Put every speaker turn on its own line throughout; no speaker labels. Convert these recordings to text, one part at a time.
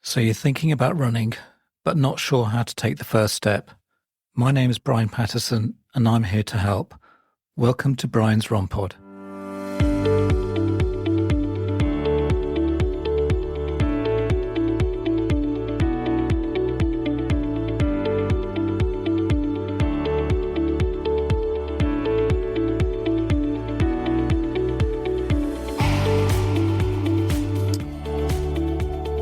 So you're thinking about running, but not sure how to take the first step. My name is Brian Patterson, and I'm here to help. Welcome to Brian's Run Pod.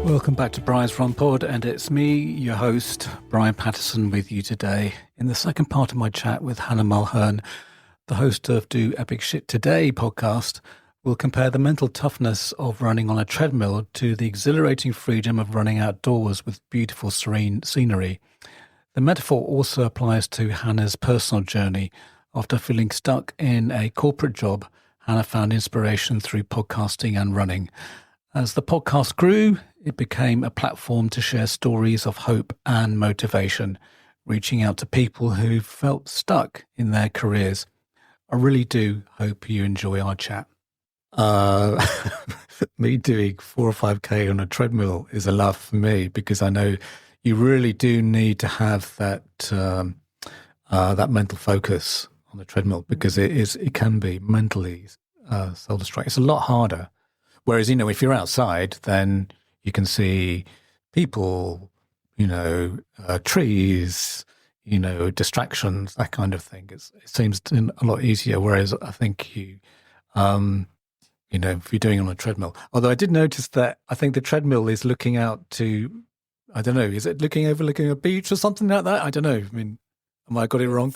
Welcome back to Brian's Run Pod, and it's me, your host, Brian Patterson, with you today in the second part of my chat with Hannah Mulhern, the host of Do Epic Shit Today podcast. We'll compare the mental toughness of running on a treadmill to the exhilarating freedom of running outdoors with beautiful, serene scenery. The metaphor also applies to Hannah's personal journey. After feeling stuck in a corporate job, Hannah found inspiration through podcasting and running. As the podcast grew, it became a platform to share stories of hope and motivation, reaching out to people who felt stuck in their careers. I really do hope you enjoy our chat. Me doing 4 or 5K on a treadmill is a love for me, because I know you really do need to have that mental focus on the treadmill, because it can be mentally soul-destroying. It's a lot harder. Whereas, if you're outside, then you can see people, trees, distractions, that kind of thing. It seems a lot easier. Whereas I think if you're doing it on a treadmill, although I did notice that I think the treadmill is looking out to, I don't know, is it overlooking a beach or something like that? I don't know. I mean, am I got it wrong?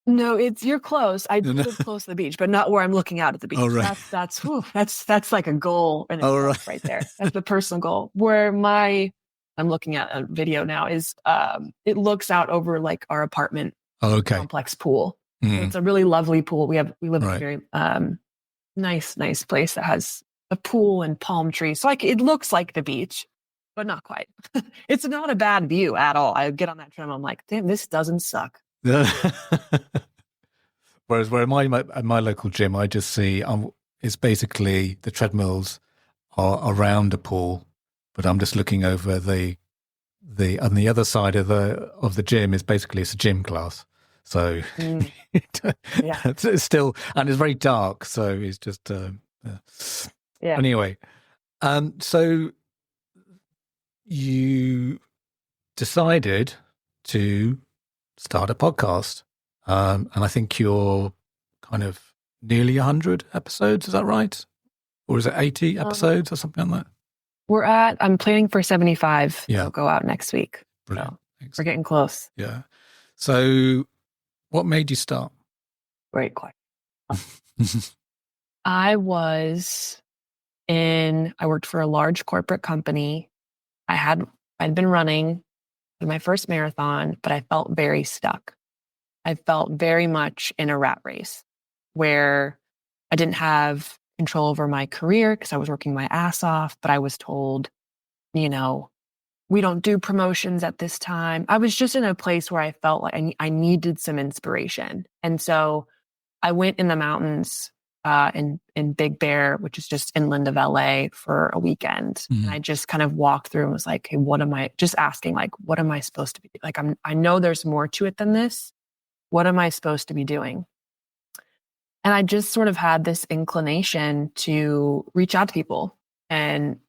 No, you're close. I live close to the beach, but not where I'm looking out at the beach.
Oh, right.
That's like a goal in itself right there. That's the personal goal. Where I'm looking at a video now is it looks out over like our apartment complex pool. So it's a really lovely pool. We live in a very nice place that has a pool and palm trees. So it looks like the beach, but not quite. It's not a bad view at all. I get on that tram, I'm like, damn, this doesn't suck.
Whereas at my local gym, I just see it's basically the treadmills are around a pool, but I'm just looking over the on the other side of the gym is basically it's a gym class. So it's still, and it's very dark, so it's just Anyway, so you decided to start a podcast, and I think you're kind of nearly 100 episodes. Is that right? Or is it 80 episodes or something like that?
I'm planning for 75.
Yeah.
It'll go out next week.
Brilliant.
So we're getting close.
Yeah. So what made you start?
Great question. I worked for a large corporate company. I'd been running my first marathon, but I felt very stuck. I felt very much in a rat race where I didn't have control over my career because I was working my ass off, but I was told, we don't do promotions at this time. I was just in a place where I felt like I needed some inspiration. And so I went in the mountains in Big Bear, which is just inland of LA, for a weekend. Mm-hmm. And I just kind of walked through and was like, hey, what am I supposed to be like? I know there's more to it than this. What am I supposed to be doing? And I just sort of had this inclination to reach out to people and,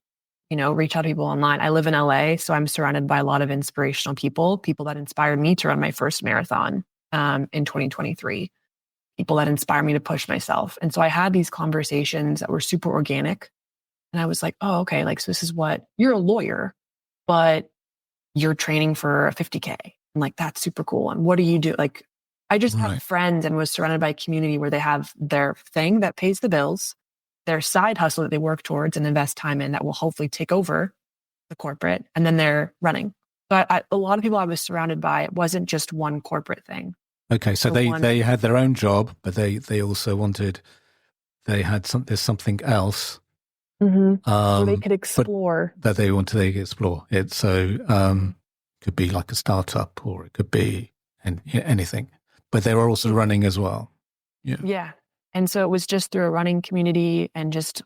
reach out to people online. I live in LA, so I'm surrounded by a lot of inspirational people that inspired me to run my first marathon in 2023. People that inspire me to push myself. And so I had these conversations that were super organic. And I was like, oh, okay, so this is what, you're a lawyer, but you're training for a 50K. I'm like, that's super cool. And what do you do? I just had friends and was surrounded by a community where they have their thing that pays the bills, their side hustle that they work towards and invest time in that will hopefully take over the corporate, and then they're running. But a lot of people I was surrounded by, it wasn't just one corporate thing.
Okay, so they had their own job, but they also there's something else
so they could explore.
That they explore it. So could be like a startup, or it could be anything. But they were also running as well.
Yeah. And so it was just through a running community and just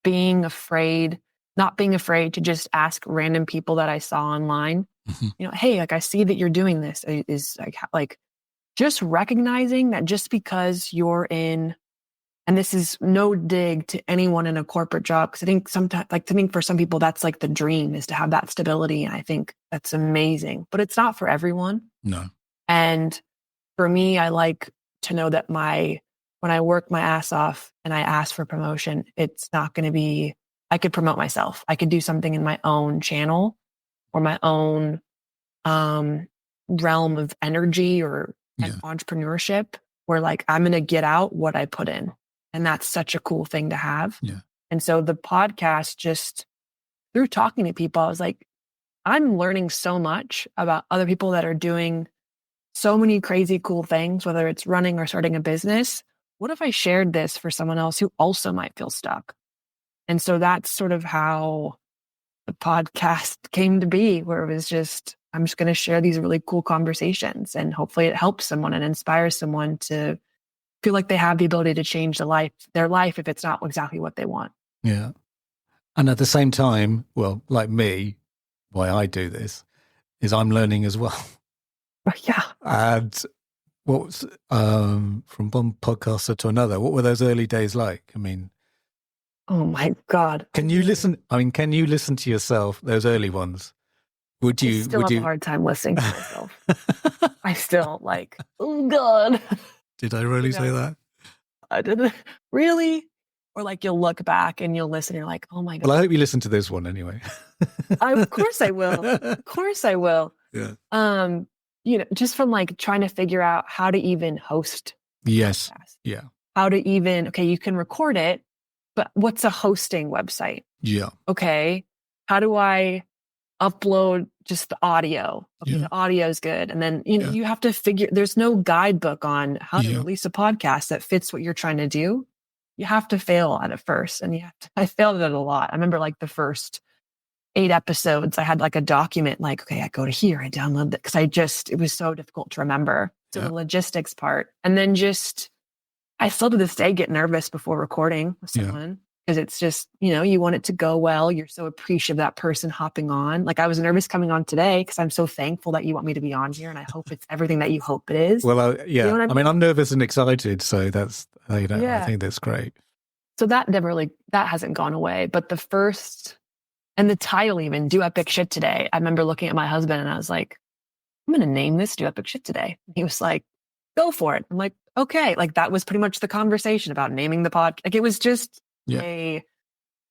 being afraid not being afraid to just ask random people that I saw online, hey, like I see that you're doing this, is like just recognizing that just because you're in, and this is no dig to anyone in a corporate job, because I think sometimes, like to me, for some people, that's like the dream, is to have that stability. And I think that's amazing, but it's not for everyone.
No.
And for me, I like to know that when I work my ass off and I ask for promotion, it's not going to be, I could promote myself. I could do something in my own channel or my own realm of energy or entrepreneurship, where like I'm going to get out what I put in. And that's such a cool thing to have.
Yeah.
And so the podcast, just through talking to people, I was like, I'm learning so much about other people that are doing so many crazy cool things, whether it's running or starting a business. What if I shared this for someone else who also might feel stuck? And so that's sort of how the podcast came to be, where it was just, I'm just going to share these really cool conversations, and hopefully it helps someone and inspires someone to feel like they have the ability to change their life if it's not exactly what they want.
Yeah. And at the same time, well, like me, why I do this is I'm learning as well.
Yeah.
And what's from one podcaster to another, what were those early days like? I mean,
oh my God.
Can you listen to yourself, those early ones? I still
have a hard time listening to myself. I still like, oh God.
Did I really say that?
I didn't really. Or like you'll look back and you'll listen and you're like, oh my God.
Well, I hope you listen to this one anyway.
Of course I will. Of course I will.
Yeah.
Just from like trying to figure out how to even host.
Yes.
Podcast.
Yeah.
How to even, okay, you can record it, but what's a hosting website?
Yeah.
Okay. How do I upload just the audio? Okay, the audio is good. And then, you have to figure, there's no guidebook on how to release a podcast that fits what you're trying to do. You have to fail at it first. And I failed at it a lot. I remember like the first 8 episodes, I had like a document, like, okay, I go to here, I download that. Cause it was so difficult to remember. So the logistics part. And then I still to this day get nervous before recording with someone. Because it's just, you want it to go well. You're so appreciative of that person hopping on. Like I was nervous coming on today because I'm so thankful that you want me to be on here, and I hope it's everything that you hope it is.
Well, yeah. You know I mean, I'm nervous and excited, so that's, I think that's great.
So that hasn't gone away. But the first, and the title even, Do Epic Shit Today. I remember looking at my husband and I was like, I'm going to name this Do Epic Shit Today. And he was like, go for it. I'm like, okay. Like that was pretty much the conversation about naming the pod. Like it was just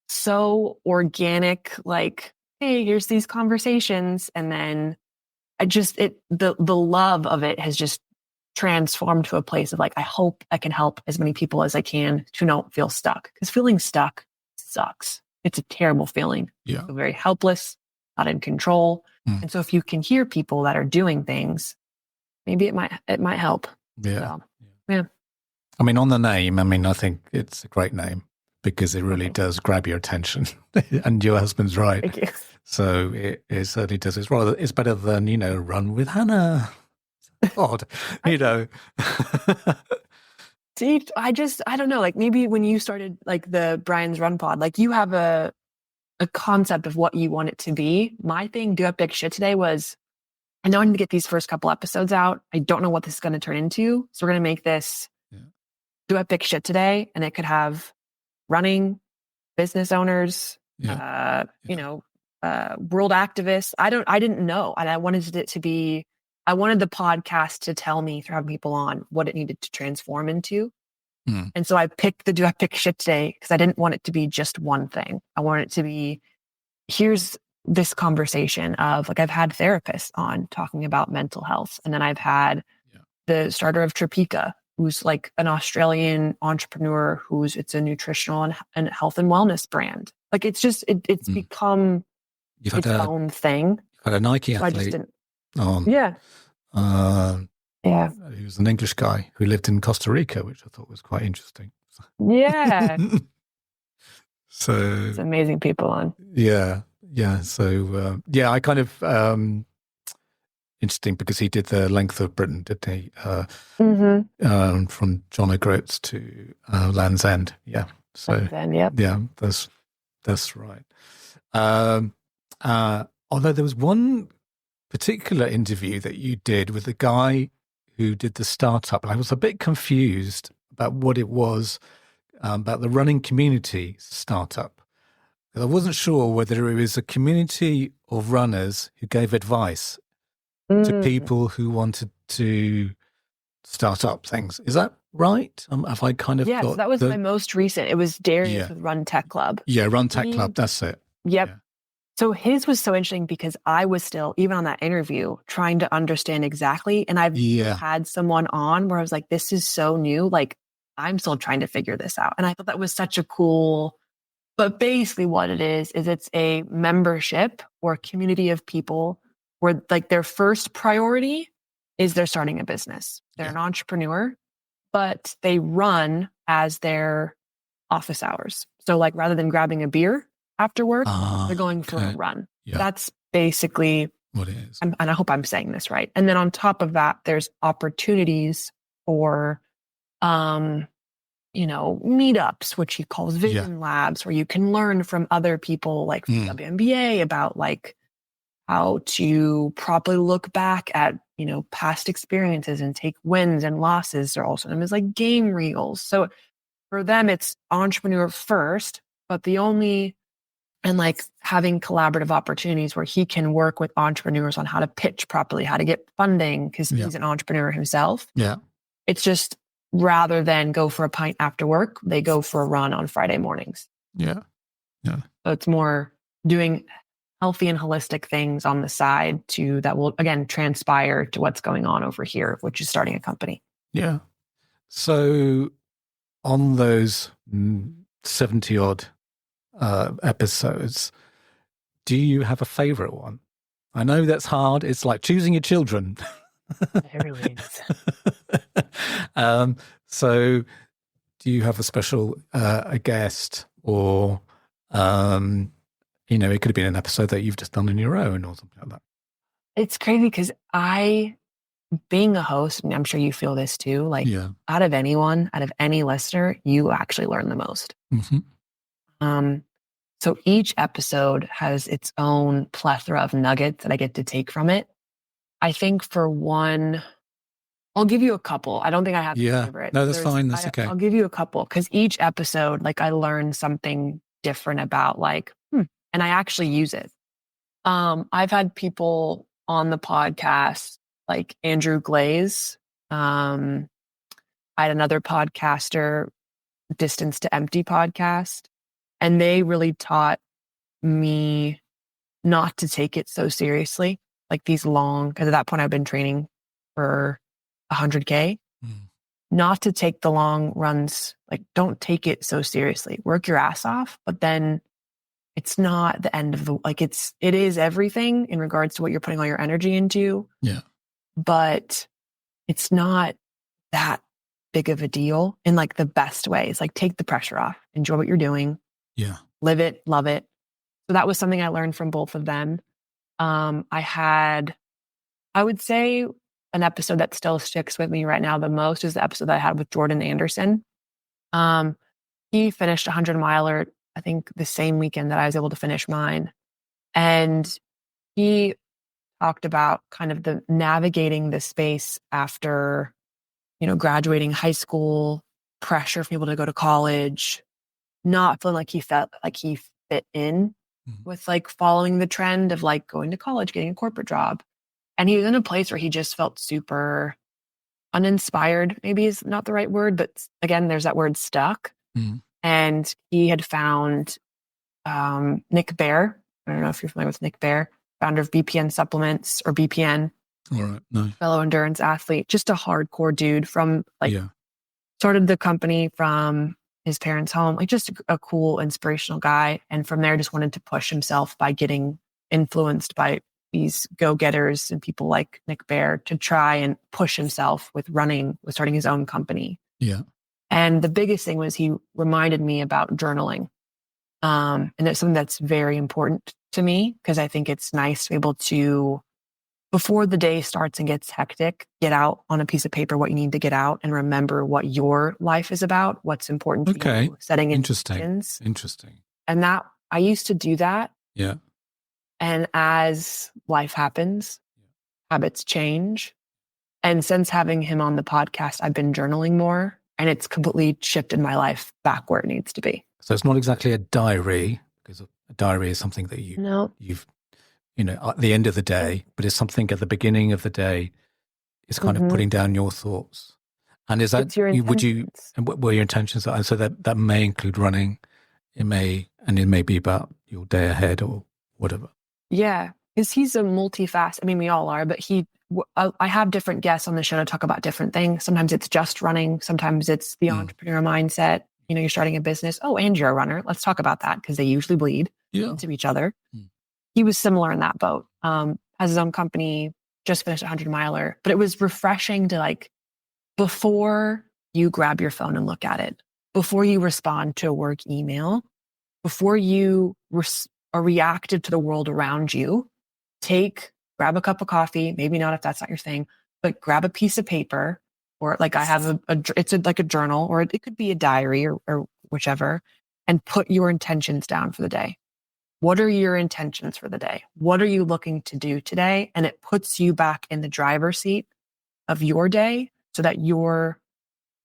so organic, like, hey, here's these conversations. And then the love of it has just transformed to a place of like, I hope I can help as many people as I can who don't feel stuck, because feeling stuck sucks. It's a terrible feeling.
Yeah.
You feel very helpless, not in control. And so if you can hear people that are doing things, maybe it might help.
Yeah.
So, yeah.
I mean, on the name, I think it's a great name, because it really does grab your attention. And your husband's right.
Thank you.
So it certainly does. It's better than, Run with Hannah. Odd,
See, I don't know, like maybe when you started like the Brian's Run Pod, like you have a concept of what you want it to be. My thing, Do Epic Shit Today, was I know I need to get these first couple episodes out. I don't know what this is going to turn into. So we're going to make this Do Epic Shit Today, and it could have running, business owners, world activists. I didn't know. And I wanted it to be, I wanted the podcast to tell me, through having people on, what it needed to transform into. And so I picked the Do Epic Shit Today because I didn't want it to be just one thing. I wanted it to be, here's this conversation of, like, I've had therapists on talking about mental health. And then I've had the starter of Tropika, who's like an Australian entrepreneur it's a nutritional and health and wellness brand. Like it's just, it's become its own thing.
You've had a Nike athlete.
I just didn't.
He was an English guy who lived in Costa Rica, which I thought was quite interesting.
Yeah.
So
it's amazing people on.
Yeah. So, I kind of, interesting, because he did the length of Britain, didn't he? From John O'Groats to Land's End. Yeah. So,
Land's End, yep.
Yeah, that's right. Although there was one particular interview that you did with the guy who did the startup, and I was a bit confused about what it was, about the running community startup. I wasn't sure whether it was a community of runners who gave advice to people who wanted to start up things. Is that right? Have I kind of
Yes,
got
that was my most recent. It was Darius with Run Tech Club.
Yeah, Run Tech Club. That's it.
Yep.
Yeah.
So his was so interesting because I was still, even on that interview, trying to understand exactly. And I've had someone on where I was like, this is so new. Like, I'm still trying to figure this out. And I thought that was such a cool, but basically what it is it's a membership or a community of people where like their first priority is they're starting a business. They're an entrepreneur, but they run as their office hours. So like rather than grabbing a beer after work, they're going for a run. Yeah. That's basically
what it is.
And I hope I'm saying this right. And then on top of that, there's opportunities for, meetups, which he calls vision labs, where you can learn from other people like from WNBA about like how to properly look back at, past experiences and take wins and losses. They're also known as like game reels. So for them, it's entrepreneur first, but and like having collaborative opportunities where he can work with entrepreneurs on how to pitch properly, how to get funding, because he's an entrepreneur himself.
Yeah.
It's just rather than go for a pint after work, they go for a run on Friday mornings.
Yeah. Yeah.
So it's more doing healthy and holistic things on the side that will, again, transpire to what's going on over here, which is starting a company.
Yeah. So on those 70 odd episodes, do you have a favorite one? I know that's hard. It's like choosing your children.
It really is.
So do you have a special a guest or it could have been an episode that you've just done on your own or something like that?
It's crazy because being a host, and I'm sure you feel this too, like out of any listener, you actually learn the most.
Mm-hmm.
So each episode has its own plethora of nuggets that I get to take from it. I think for one, I'll give you a couple. I don't think I have a favorite.
No, that's fine. That's okay.
I'll give you a couple because each episode, like I learn something different about like, and I actually use it. I've had people on the podcast like Andrew Glaze. I had another podcaster, Distance to Empty podcast, and they really taught me not to take it so seriously. Like these long, because at that point I've been training for 100K, not to take the long runs. Like don't take it so seriously. Work your ass off, but then it's not the end of it is everything in regards to what you're putting all your energy into.
Yeah.
But it's not that big of a deal in like the best ways. Like take the pressure off, enjoy what you're doing.
Yeah.
Live it, love it. So that was something I learned from both of them. I would say an episode that still sticks with me right now the most is the episode that I had with Jordan Anderson. He finished a 100-miler, I think the same weekend that I was able to finish mine. And he talked about kind of the navigating the space after, graduating high school, pressure for people to go to college, not feeling like he felt like he fit in with like following the trend of like going to college, getting a corporate job. And he was in a place where he just felt super uninspired, maybe is not the right word, but again, there's that word stuck. And he had found Nick Bear. I don't know if you're familiar with Nick Bear, founder of BPN Supplements or BPN.
All right, no.
Fellow endurance athlete, just a hardcore dude from started the company from his parents' home, like just a cool, inspirational guy. And from there, just wanted to push himself by getting influenced by these go-getters and people like Nick Bear to try and push himself with starting his own company.
Yeah.
And the biggest thing was he reminded me about journaling. And it's something that's very important to me because I think it's nice to be able to, before the day starts and gets hectic, get out on a piece of paper what you need to get out and remember what your life is about, what's important to you, setting intentions.
Interesting.
And that I used to do that
Yeah.
And as life happens, habits change. And since having him on the podcast, I've been journaling more, and it's completely shifted my life back where it needs to be.
So it's not exactly a diary, because a diary is something that you've, at the end of the day, but it's something at the beginning of the day. It's kind of putting down your thoughts. And is that,
it's your intentions.
and what were your intentions? And so that may include running. It may be about your day ahead or whatever.
Yeah, because he's a multifaceted. I mean, we all are, but I have different guests on the show to talk about different things. Sometimes it's just running. Sometimes it's the entrepreneur mindset. You're starting a business. Oh, and you're a runner. Let's talk about that, because they usually bleed into each other. He was similar in that boat. Has his own company, just finished a 100-miler. But it was refreshing to, before you grab your phone and look at it, before you respond to a work email, before you are reactive to the world around you, grab a cup of coffee, maybe not if that's not your thing, but grab a piece of paper, or I have it's like a journal, or it could be a diary or whichever, and put your intentions down for the day. What are your intentions for the day? What are you looking to do today? And it puts you back in the driver's seat of your day so that you're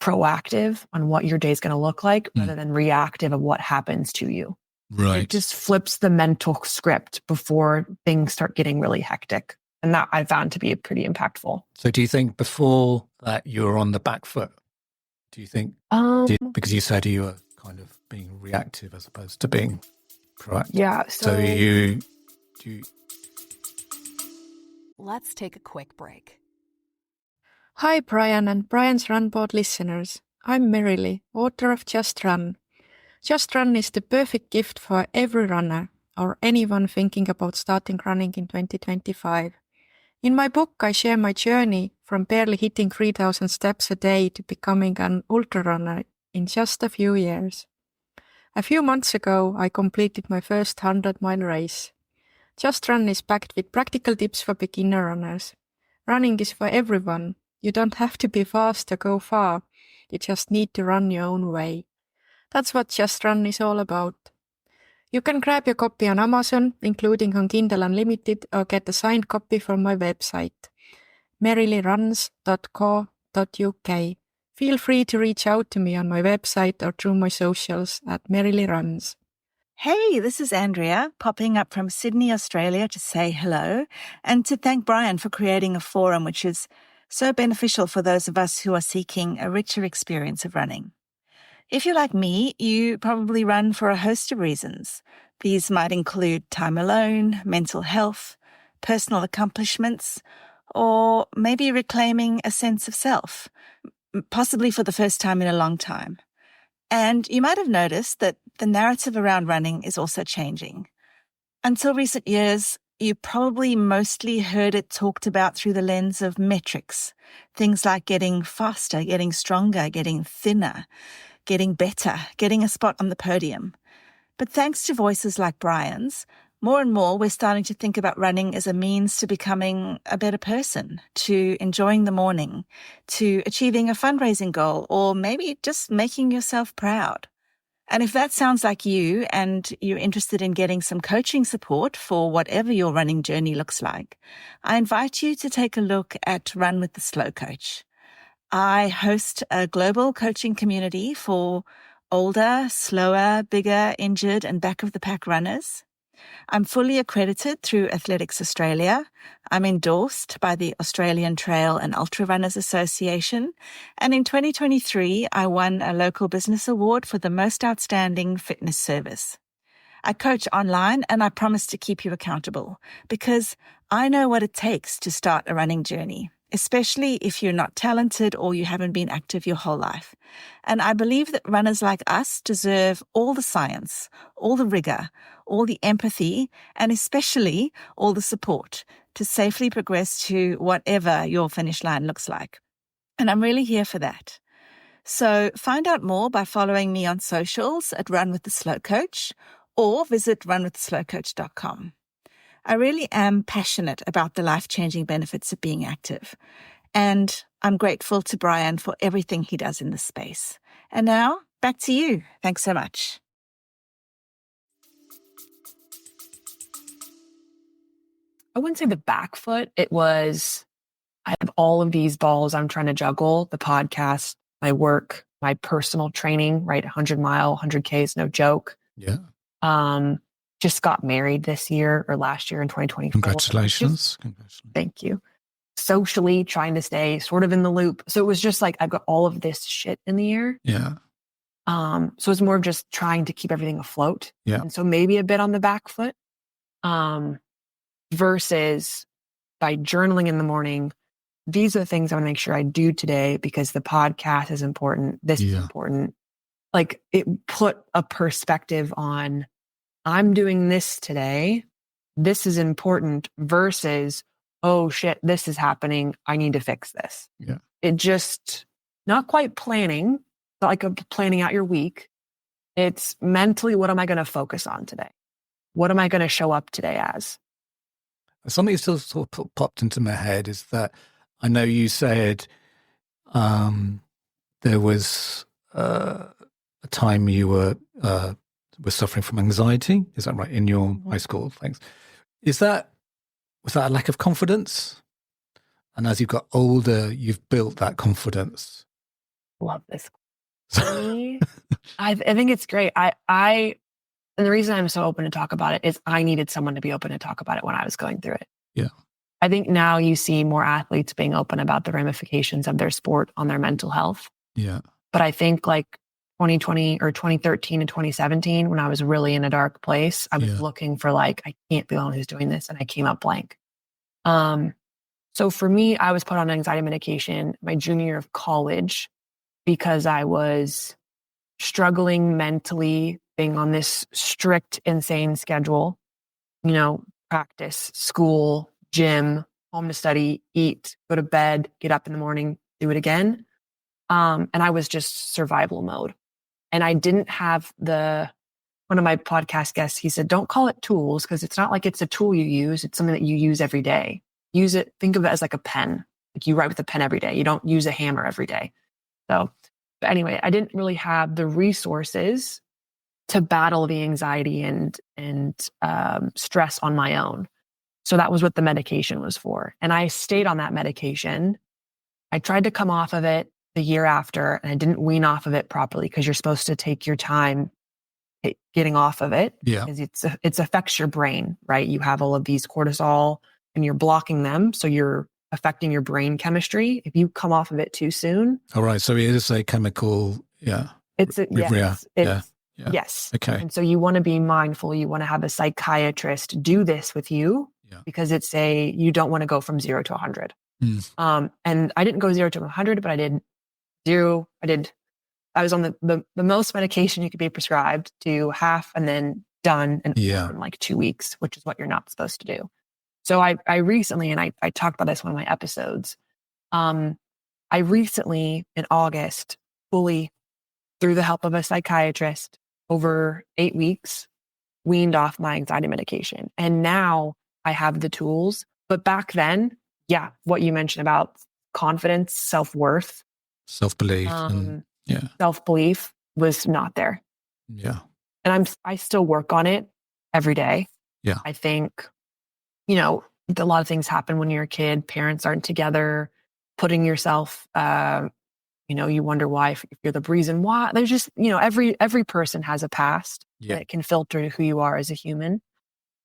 proactive on what your day is going to look like rather than reactive of what happens to you.
Right.
It just flips the mental script before things start getting really hectic. And that I found to be pretty impactful.
So do you think before that you were on the back foot? Do you think, because you said you were kind of being reactive as opposed to being proactive?
Yeah.
So you
Let's take a quick break.
Hi, Brian and Brian's Run Board listeners. I'm Merrily, author of Just Run. Just Run is the perfect gift for every runner or anyone thinking about starting running in 2025. In my book, I share my journey from barely hitting 3,000 steps a day to becoming an ultra runner in just a few years. A few months ago, I completed my first 100-mile race. Just Run is packed with practical tips for beginner runners. Running is for everyone. You don't have to be fast to go far. You just need to run your own way. That's what Just Run is all about. You can grab your copy on Amazon, including on Kindle Unlimited, or get a signed copy from my website, merrilyruns.co.uk. Feel free to reach out to me on my website or through my socials at merrilyruns.
Hey, this is Andrea, popping up from Sydney, Australia to say hello and to thank Brian for creating a forum which is so beneficial for those of us who are seeking a richer experience of running. If you're like me, you probably run for a host of reasons. These might include time alone, mental health, personal accomplishments, or maybe reclaiming a sense of self, possibly for the first time in a long time. And you might have noticed that the narrative around running is also changing. Until recent years, you probably mostly heard it talked about through the lens of metrics. Things like getting faster, getting stronger, getting thinner, getting better, getting a spot on the podium. But thanks to voices like Brian's, more and more we're starting to think about running as a means to becoming a better person, to enjoying the morning, to achieving a fundraising goal, or maybe just making yourself proud. And if that sounds like you and you're interested in getting some coaching support for whatever your running journey looks like, I invite you to take a look at Run with the Slow Coach. I host a global coaching community for older, slower, bigger, injured, and back-of-the-pack runners. I'm fully accredited through Athletics Australia. I'm endorsed by the Australian Trail and Ultra Runners Association. And in 2023, I won a local business award for the most outstanding fitness service. I coach online and I promise to keep you accountable because I know what it takes to start a running journey, especially if you're not talented or you haven't been active your whole life. And I believe that runners like us deserve all the science, all the rigor, all the empathy, and especially all the support to safely progress to whatever your finish line looks like. And I'm really here for that. So find out more by following me on socials at Run with the Slow Coach or visit runwiththeslowcoach.com. I really am passionate about the life-changing benefits of being active. And I'm grateful to Brian for everything he does in this space. And now, back to you. Thanks so much.
I wouldn't say the back foot. It was, I have all of these balls I'm trying to juggle: the podcast, my work, my personal training, right? 100 Ks, no joke.
Yeah.
Just got married this year or last year in 2024.
Congratulations.
Thank you. Socially trying to stay sort of in the loop. So it was just like, I've got all of this shit in the air.
Yeah.
So it's more of just trying to keep everything afloat.
Yeah.
And so maybe a bit on the back foot, versus by journaling in the morning. These are the things I want to make sure I do today because the podcast is important. This is important. Like, it put a perspective on, I'm doing this today. This is important versus, oh shit, this is happening. I need to fix this.
Yeah.
It just, not quite planning, but like planning out your week. It's mentally, what am I going to focus on today? What am I going to show up today as?
Something that still sort of popped into my head is that I know you said there was a time you were suffering from anxiety. Is that right? In your high school things. Was that a lack of confidence? And as you've got older, you've built that confidence.
Love this. For me, I think it's great. And the reason I'm so open to talk about it is I needed someone to be open to talk about it when I was going through it.
Yeah.
I think now you see more athletes being open about the ramifications of their sport on their mental health.
Yeah.
But I think like 2020 or 2013 and 2017, when I was really in a dark place, I was looking for like, I can't be the one who's doing this. And I came up blank. So for me, I was put on anxiety medication my junior year of college because I was struggling mentally, being on this strict, insane schedule, practice, school, gym, home to study, eat, go to bed, get up in the morning, do it again. And I was just survival mode. And I didn't have one of my podcast guests, he said, don't call it tools because it's not like it's a tool you use. It's something that you use every day. Use it, think of it as like a pen. Like you write with a pen every day. You don't use a hammer every day. So, but anyway, I didn't really have the resources to battle the anxiety and stress on my own. So that was what the medication was for. And I stayed on that medication. I tried to come off of it the year after, and I didn't wean off of it properly because you're supposed to take your time getting off of it.
Yeah.
Because it affects your brain, right? You have all of these cortisol and you're blocking them. So you're affecting your brain chemistry. If you come off of it too soon.
All right. So it is a chemical, yeah.
Yes.
Okay.
And so you want to be mindful. You want to have a psychiatrist do this with you because you don't want to go from 0 to 100. And I didn't go 0 to 100, but I did 0. I was on the most medication you could be prescribed to half and then done in like 2 weeks, which is what you're not supposed to do. So I recently, and I talked about this in one of my episodes. I recently in August fully, through the help of a psychiatrist, over 8 weeks, weaned off my anxiety medication. And now I have the tools. But back then, what you mentioned about confidence, self-worth,
self-belief,
self-belief was not there.
Yeah.
And I still work on it every day.
Yeah.
I think, a lot of things happen when you're a kid. Parents aren't together, putting yourself, you wonder why, if you're the reason why. There's just, every person has a past that can filter who you are as a human.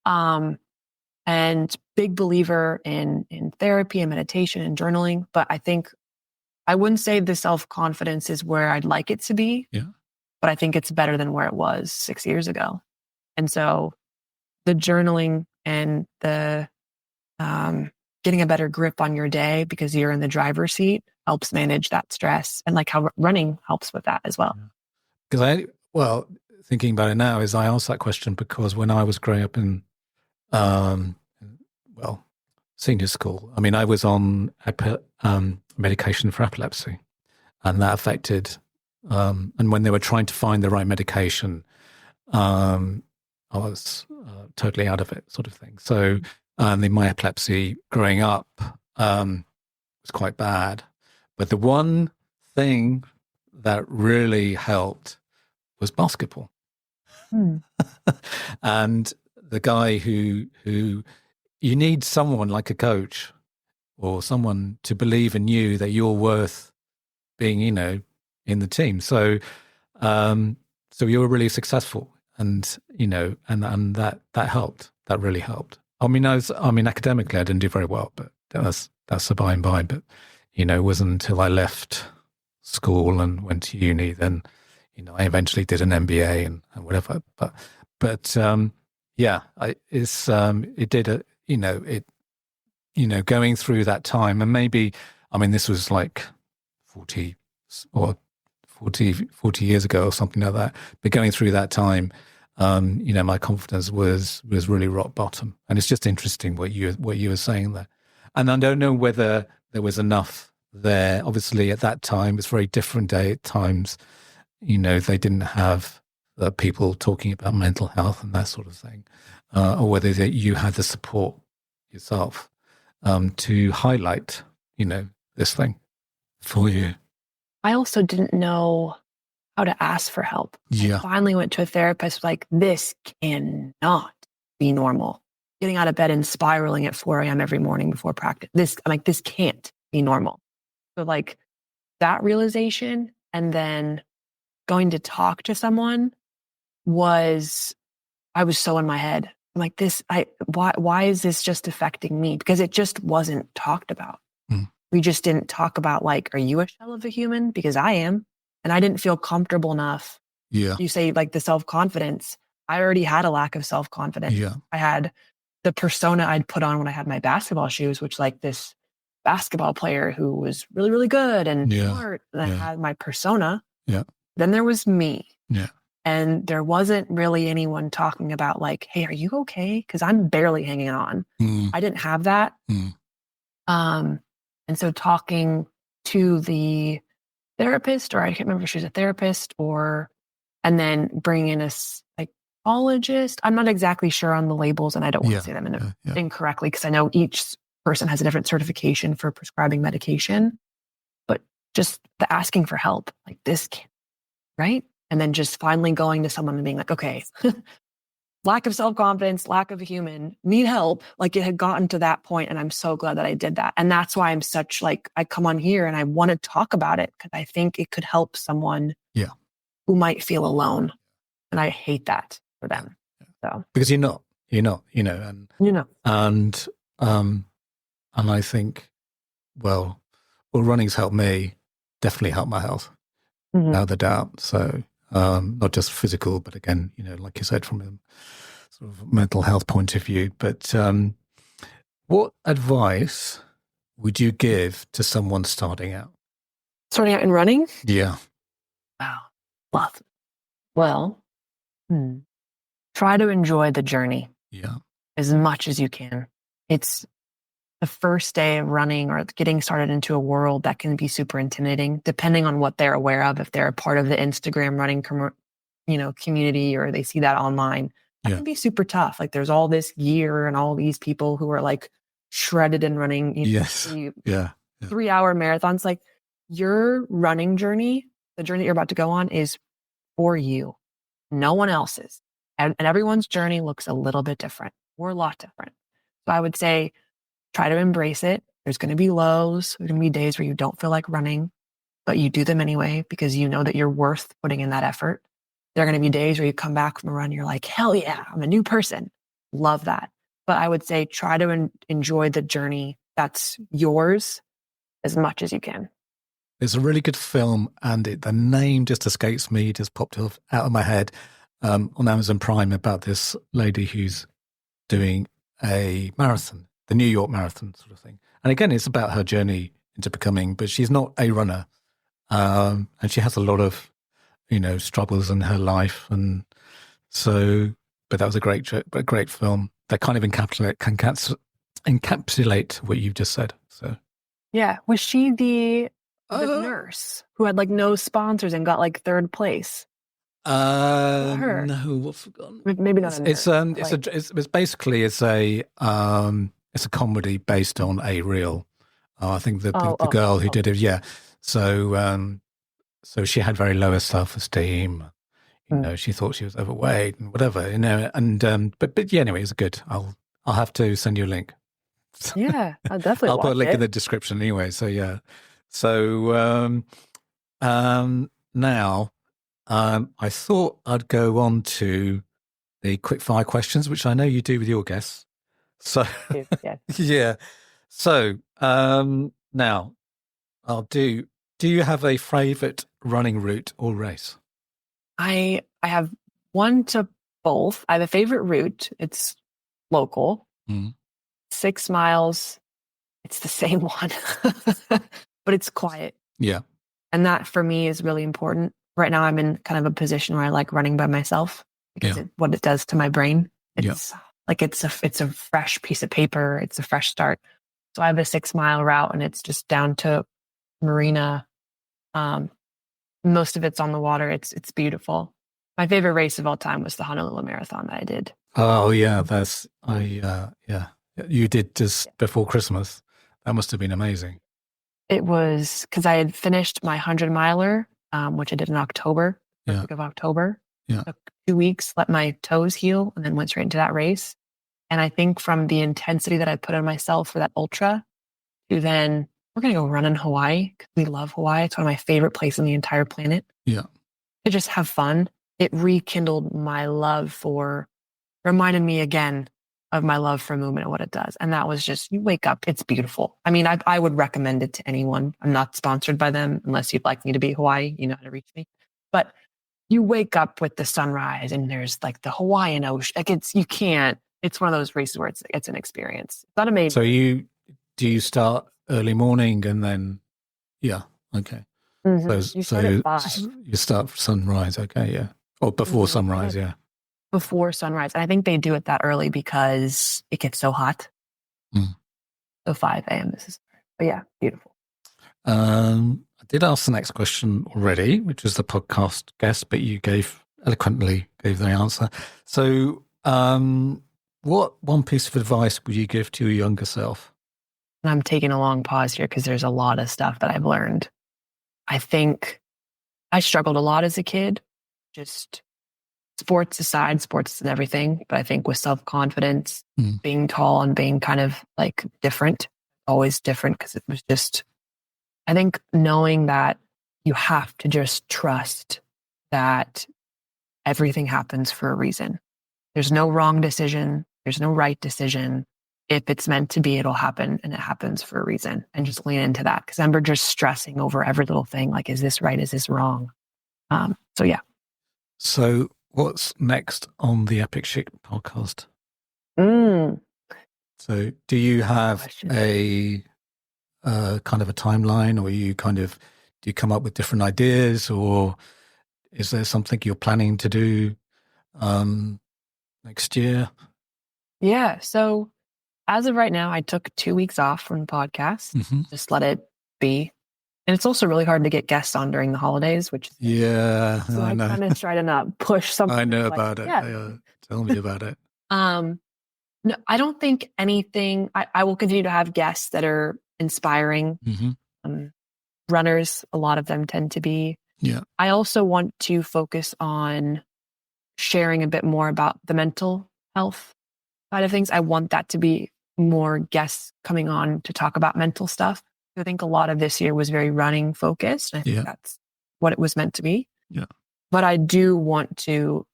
And big believer in therapy and meditation and journaling. But I think I wouldn't say the self-confidence is where I'd like it to be.
Yeah.
But I think it's better than where it was 6 years ago. And so the journaling and the getting a better grip on your day because you're in the driver's seat helps manage that stress, and like how running helps with that as well.
Because thinking about it now, is I asked that question because when I was growing up in, senior school, I was on medication for epilepsy, and that affected, and when they were trying to find the right medication, I was totally out of it, sort of thing. So my epilepsy growing up was quite bad. But the one thing that really helped was basketball. And the guy who you need someone like a coach or someone to believe in you that you're worth being, in the team. So, so you were really successful, and and that helped. That really helped. I mean, academically, I didn't do very well, but that's the by and by. But it wasn't until I left school and went to uni then, I eventually did an MBA and whatever. But going through that time, and maybe, this was like 40 years ago or something like that. But going through that time, my confidence was really rock bottom. And it's just interesting what you were saying there. And I don't know whether there was enough there. Obviously, at that time, it's a very different day at times. They didn't have people talking about mental health and that sort of thing, or whether you had the support yourself to highlight, this thing for you.
I also didn't know how to ask for help.
Yeah.
I finally went to a therapist, like, this cannot be normal. Getting out of bed and spiraling at 4 a.m. every morning before practice. This can't be normal. So like that realization, and then going to talk to someone I was so in my head. I'm like, why is this just affecting me? Because it just wasn't talked about. We just didn't talk about, like, are you a shell of a human? Because I am. And I didn't feel comfortable enough.
Yeah.
You say, like, the self-confidence. I already had a lack of self-confidence.
Yeah.
I had the persona I'd put on when I had my basketball shoes, which, like, this basketball player who was really, really good and smart. And I had my persona.
Yeah.
Then there was me.
Yeah.
And there wasn't really anyone talking about, like, hey, are you okay? Because I'm barely hanging on. I didn't have that. And so talking to the therapist, or I can't remember if she was a therapist, and then bringing in a psychologist. I'm not exactly sure on the labels, and I don't want to say them incorrectly, because I know each person has a different certification for prescribing medication. But just the asking for help, like, this can't, right? And then just finally going to someone and being like, okay, lack of self-confidence, lack of a human, need help. Like, it had gotten to that point, and I'm so glad that I did that. And that's why I'm such, like, I come on here and I want to talk about it, because I think it could help someone who might feel alone. And I hate that for them. So
because you're not, and I think, well, running's helped me, definitely helped my health, without a doubt. So, not just physical, but again, like you said, from a sort of mental health point of view. But what advice would you give to someone starting out?
Starting out in running?
Yeah.
Wow. Well, try to enjoy the journey.
Yeah.
As much as you can. It's the first day of running or getting started into a world that can be super intimidating, depending on what they're aware of. If they're a part of the Instagram running, community, or they see that online, that can be super tough. Like, there's all this gear and all these people who are, like, shredded and running. 3-hour marathons. Like, your running journey, the journey that you're about to go on, is for you, no one else's, and everyone's journey looks a little bit different, or a lot different. So I would say, try to embrace it. There's going to be lows. There's going to be days where you don't feel like running, but you do them anyway, because you know that you're worth putting in that effort. There are going to be days where you come back from a run, you're like, hell yeah, I'm a new person. Love that. But I would say, try to enjoy the journey that's yours as much as you can.
There's a really good film, and the name just escapes me, just popped out of my head, on Amazon Prime, about this lady who's doing a marathon, the New York Marathon sort of thing. And again, it's about her journey into becoming, but she's not a runner. And she has a lot of, struggles in her life. And so, but that was a great film that kind of encapsulate what you've just said. So,
yeah. Was she the nurse who had, like, no sponsors and got, like, third place? Her.
No, I've forgotten.
Maybe not.
It's basically it's a comedy based on a real. I think the girl who did it. Yeah. So she had very low self-esteem. She thought she was overweight and whatever. And but yeah. Anyway, it's good. I'll have to send you a link.
Yeah, I'll definitely
I'll put a link
watch
in the description anyway. So yeah. So now I thought I'd go on to the quick fire questions, which I know you do with your guests. So
Yeah.
yeah. So now I'll do. Do you have a favorite running route or race?
I have one to both. I have a favorite route. It's local, 6 miles. It's the same one, but it's quiet.
Yeah.
And that for me is really important. Right now I'm in kind of a position where I like running by myself because what it does to my brain. It's like it's a fresh piece of paper. It's a fresh start. So I have a 6 mile route and it's just down to Marina. Most of it's on the water. It's beautiful. My favorite race of all time was the Honolulu Marathon that I did.
Oh yeah, you did just before Christmas. That must have been amazing.
It was because I had finished my 100-miler, which I did in October, first week of October.
Yeah.
Took 2 weeks, let my toes heal, and then went straight into that race. And I think from the intensity that I put on myself for that ultra to then we're going to go run in Hawaii because we love Hawaii. It's one of my favorite places on the entire planet.
Yeah.
To just have fun. It rekindled my love reminded me again of my love for movement and what it does. And that was just, you wake up, it's beautiful. I mean, I would recommend it to anyone. I'm not sponsored by them unless you'd like me to be Hawaii, you know how to reach me. But you wake up with the sunrise and there's like the Hawaiian ocean. Like it's one of those races where it's an experience. It's not amazing.
So do you start early morning and then, okay.
Mm-hmm. You start at 5.
You start sunrise, okay, yeah. Or before sunrise, yeah.
Before sunrise. And I think they do it that early because it gets so hot. So 5 a.m. But yeah, beautiful.
I did ask the next question already, which was the podcast guest, but you eloquently gave the answer. So what one piece of advice would you give to your younger self?
And I'm taking a long pause here because there's a lot of stuff that I've learned. I think I struggled a lot as a kid, just sports aside, sports and everything. But I think with self-confidence, being tall and being kind of like different, always different because it was just, I think knowing that you have to just trust that everything happens for a reason. There's no wrong decision. There's no right decision. If it's meant to be, it'll happen and it happens for a reason. And just lean into that. Because I remember just stressing over every little thing. Like, is this right? Is this wrong? So yeah.
So what's next on the Epic Shit podcast? So do you have a kind of a timeline, or do you come up with different ideas, or is there something you're planning to do next year?
Yeah. So as of right now, I took 2 weeks off from the podcast. Just let it be. And it's also really hard to get guests on during the holidays, which so I kind of try to not push something.
I know about it. Tell me about it.
No, I don't think anything. I will continue to have guests that are inspiring. Runners, a lot of them tend to be.
Yeah.
I also want to focus on sharing a bit more about the mental health side of things. I want that to be more guests coming on to talk about mental stuff. I think a lot of this year was very running focused. I think that's what it was meant to be.
Yeah.
But I do want to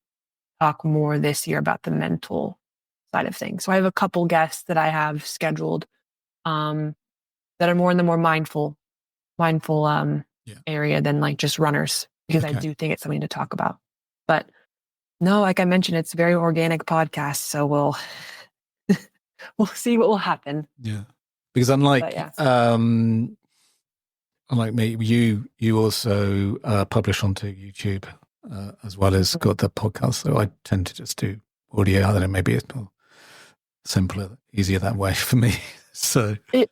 talk more this year about the mental side of things. So I have a couple guests that I have scheduled that are more in the more mindful area than like just runners, because I do think it's something to talk about. But no, like I mentioned, it's a very organic podcast. So we'll see what will happen.
Yeah. Because unlike me, you also publish onto YouTube as well as got the podcast. So I tend to just do audio. I don't know, maybe it's more simpler, easier that way for me. So
it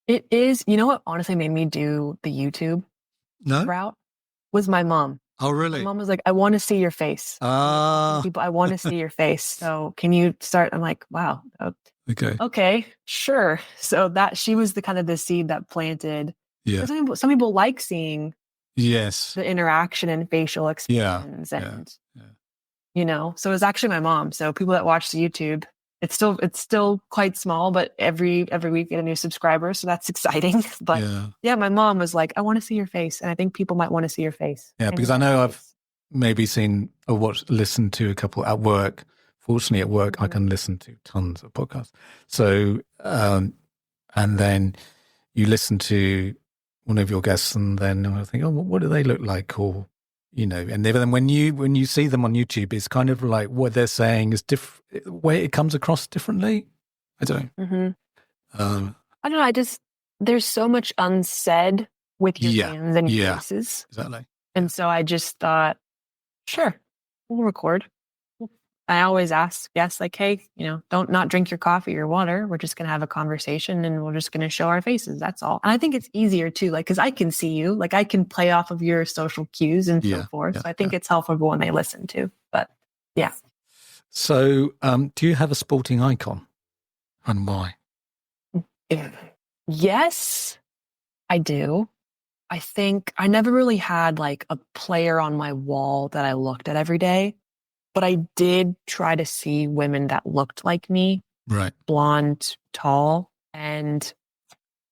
is. You know what honestly made me do the YouTube route was my mom.
Oh, really?
My mom was like, I want to see your face. People, I want to see your face. So can you start? I'm like, wow. Okay, sure. So that she was the kind of the seed that planted.
Yeah.
Some people like seeing
the
interaction and facial expressions and you know, so it was actually my mom. So people that watch the YouTube, It's still quite small, but every week get a new subscriber, so that's exciting. But yeah, my mom was like, "I want to see your face," and I think people might want to see your face.
Yeah, because I know I've maybe seen or listened to a couple at work. Fortunately, at work, I can listen to tons of podcasts. So, and then you listen to one of your guests, and then I think, oh, what do they look like? Or, and then when you see them on YouTube, it's kind of like what they're saying is different. Way it comes across differently. I don't know.
I don't know. There's so much unsaid with your hands and your faces.
Exactly.
And so I just thought, sure, we'll record. I always ask guests like, hey, don't not drink your coffee or water. We're just going to have a conversation and we're just going to show our faces. That's all. And I think it's easier too, like, because I can see you, like I can play off of your social cues and so forth. So I think it's helpful when they listen to, but yeah.
So do you have a sporting icon and why?
Yes, I do. I think I never really had like a player on my wall that I looked at every day, but I did try to see women that looked like me,
right?
Blonde, tall, and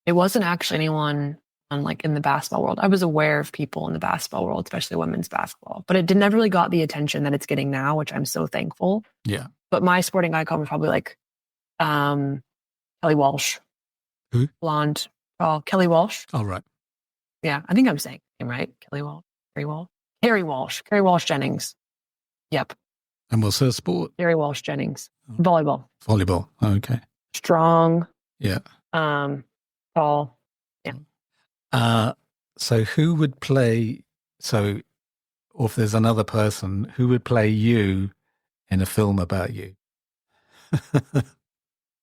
it wasn't actually anyone like in the basketball world. I was aware of people in the basketball world, especially women's basketball, but it never really got the attention that it's getting now, which I'm so thankful.
Yeah.
But my sporting icon was probably like Kelly Walsh.
Who?
Blonde, tall, Kelly Walsh.
Oh, right.
Yeah, I think I'm saying it right. Kelly Walsh, Carrie Walsh Jennings. Yep.
And what's her sport?
Carrie Walsh Jennings. Volleyball.
Volleyball. Oh, okay.
Strong.
Yeah.
Tall. Yeah.
So who would play? So, or if there's another person, who would play you in a film about you?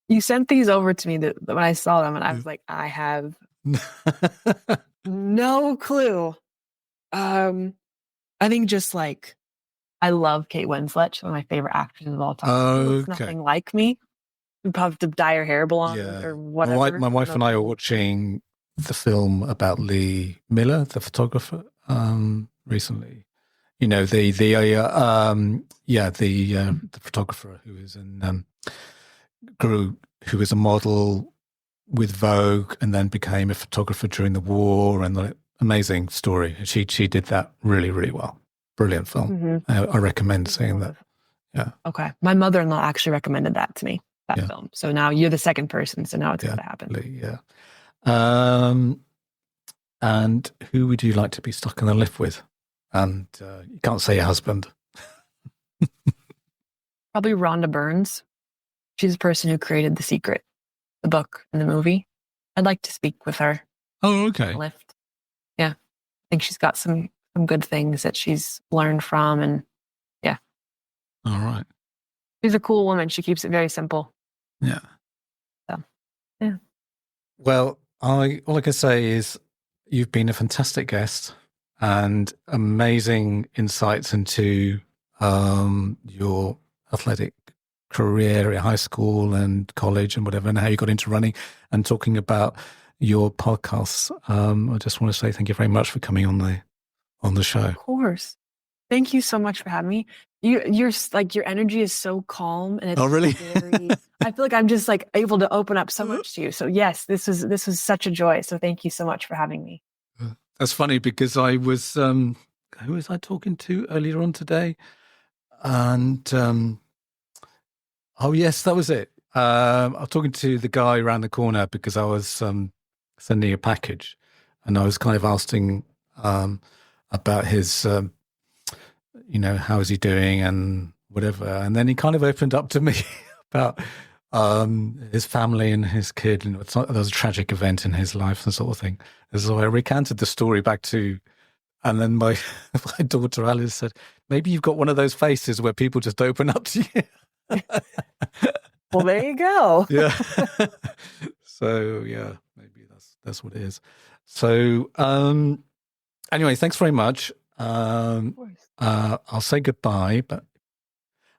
You sent these over to me when I saw them, and I was like, I have no clue. I think just like I love Kate Winslet. She's one of my favorite actors of all time.
Okay.
It's nothing like me. You probably have to dye her hair blonde or whatever.
My wife and I are watching the film about Lee Miller, the photographer, recently. The photographer who is in who was a model with Vogue and then became a photographer during the war, and amazing story. She did that really, really well. Brilliant film. I recommend seeing that. Yeah.
Okay. My mother-in-law actually recommended that to me, that film. So now you're the second person. So now it's got to happen.
Yeah. And who would you like to be stuck in the lift with? And you can't say your husband.
Probably Rhonda Burns. She's the person who created The Secret, the book and the movie. I'd like to speak with her.
Oh, okay.
Lift. Yeah. I think she's got some good things that she's learned from, and yeah.
All right.
She's a cool woman. She keeps it very simple.
Yeah.
So, yeah.
Well, all I can say is you've been a fantastic guest and amazing insights into your athletic career at high school and college and whatever, and how you got into running, and talking about your podcasts. I just want to say thank you very much for coming on the show.
Of course. Thank you so much for having me. You're like, your energy is so calm, and it's
really?
I feel like I'm just like able to open up so much to you. So yes, this was such a joy. So thank you so much for having me.
That's funny because I was who was I talking to earlier on today? And oh yes, that was it. I was talking to the guy around the corner because I was sending a package, and I was kind of asking about his, how is he doing and whatever. And then he kind of opened up to me about his family and his kid, and there was a tragic event in his life and sort of thing. And so I recanted the story back to, and then my daughter Alice said, maybe you've got one of those faces where people just open up to you.
Well, there you go.
Yeah. So yeah, maybe that's what it is. So anyway, thanks very much. I'll say goodbye,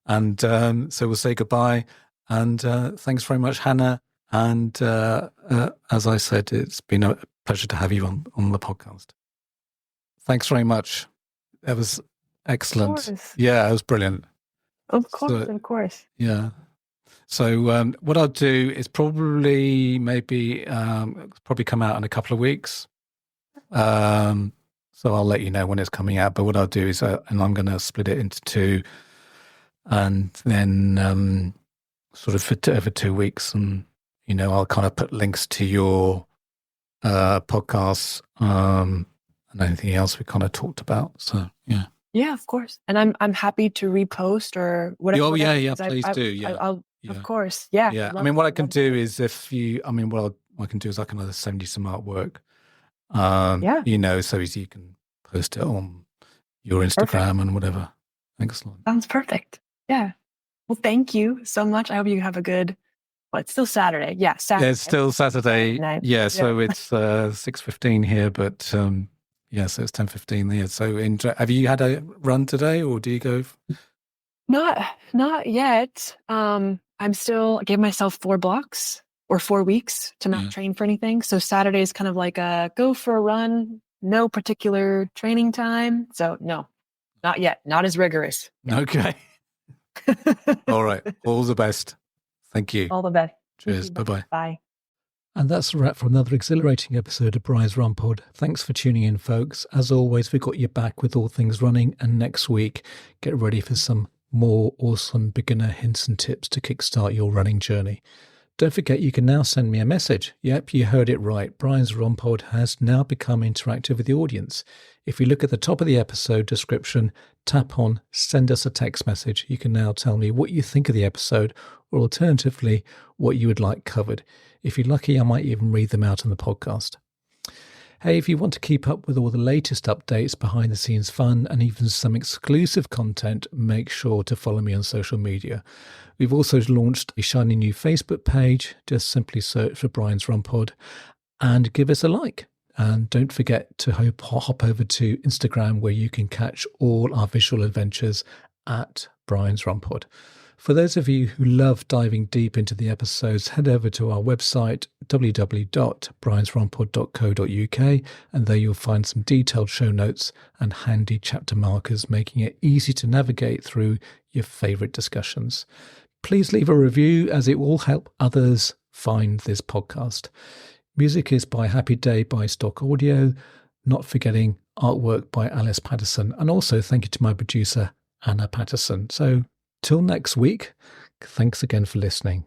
so we'll say goodbye. And thanks very much, Hannah. And as I said, it's been a pleasure to have you on the podcast. Thanks very much. That was excellent. Yeah, it was brilliant.
Of course.
Yeah. So what I'll do is probably come out in a couple of weeks. So I'll let you know when it's coming out. But what I'll do is, and I'm going to split it into two, and then sort of over 2 weeks, and I'll kind of put links to your podcasts and anything else we kind of talked about. So yeah.
Yeah, of course. And I'm happy to repost or whatever.
Oh yeah, please do. Yeah.
I'll
Yeah.
Of course. Yeah.
Yeah. I mean, what I can do is what I can do is I can either send you some artwork, so as you can post it on your Instagram and whatever. Excellent.
Sounds perfect. Yeah. Well, thank you so much. I hope you have a good, it's still Saturday. Yeah. Saturday.
Yeah, it's still Saturday. Yeah. So it's 6:15 here, but so it's 10:15 here. So have you had a run today, or do you go?
Not yet. I gave myself 4 blocks or 4 weeks to not train for anything. So Saturday is kind of like a go for a run, no particular training time. So no, not yet. Not as rigorous.
Okay. All right. All the best. Thank you.
All the best.
Cheers. Bye-bye.
Bye.
And that's a wrap for another exhilarating episode of Brian's Run Pod. Thanks for tuning in, folks. As always, we've got your back with all things running. And next week, get ready for some more awesome beginner hints and tips to kickstart your running journey. Don't forget, you can now send me a message. Yep, you heard it right. Brian's Run Pod has now become interactive with the audience. If you look at the top of the episode description, tap on send us a text message. You can now tell me what you think of the episode, or alternatively, what you would like covered. If you're lucky, I might even read them out on the podcast. Hey, if you want to keep up with all the latest updates, behind the scenes fun, and even some exclusive content, make sure to follow me on social media. We've also launched a shiny new Facebook page. Just simply search for Brian's Run Pod and give us a like. And don't forget to hop over to Instagram, where you can catch all our visual adventures at Brian's Run Pod. For those of you who love diving deep into the episodes, head over to our website, www.briansrunpod.co.uk, and there you'll find some detailed show notes and handy chapter markers, making it easy to navigate through your favourite discussions. Please leave a review, as it will help others find this podcast. Music is by Happy Day by Stock Audio, not forgetting artwork by Alice Patterson, and also thank you to my producer, Anna Patterson. So, till next week, thanks again for listening.